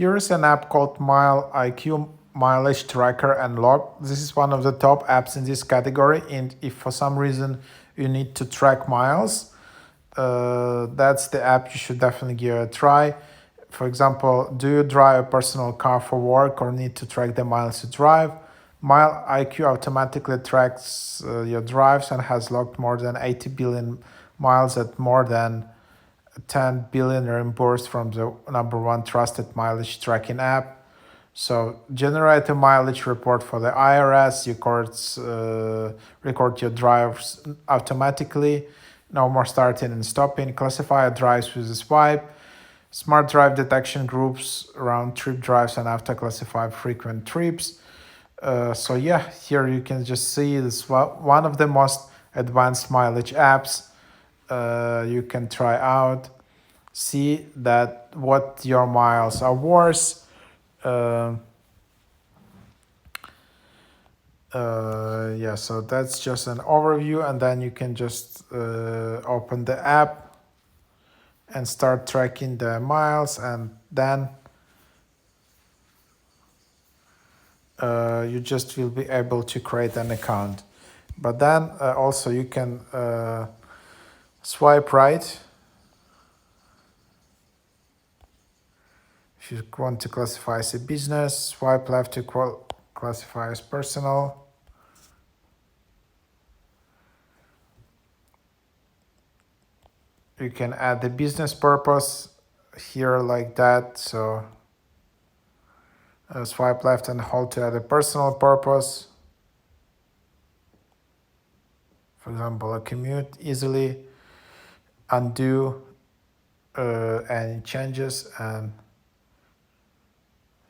Here is an app called MileIQ Mileage Tracker and Log. This is one of the top apps in this category. And if for some reason you need to track miles, that's the app you should definitely give a try. For example, do you drive a personal car for work or need to track the miles you drive? MileIQ automatically tracks your drives and has logged more than 80 billion miles at more than 10 billion reimbursed from the #1 trusted mileage tracking app. So generate a mileage report for the IRS, record your drives automatically, no more starting and stopping, classify your drives with a swipe, smart drive detection groups around trip drives and after classify frequent trips. So yeah, here you can just see this one of the most advanced mileage apps you can try out. See that what your miles are worth. Yeah, so that's just an overview, and then you can just open the app and start tracking the miles, and then you just will be able to create an account. But then also you can swipe right if you want to classify as a business, swipe left to classify as personal. You can add the business purpose here like that. So swipe left and hold to add a personal purpose. For example, a commute, easily undo any changes, and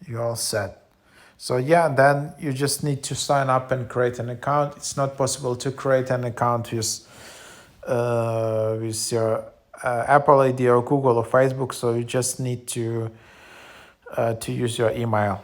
you're all set. So yeah, then you just need to sign up and create an account. It's not possible to create an account with your Apple ID or Google or Facebook. So you just need to use your email.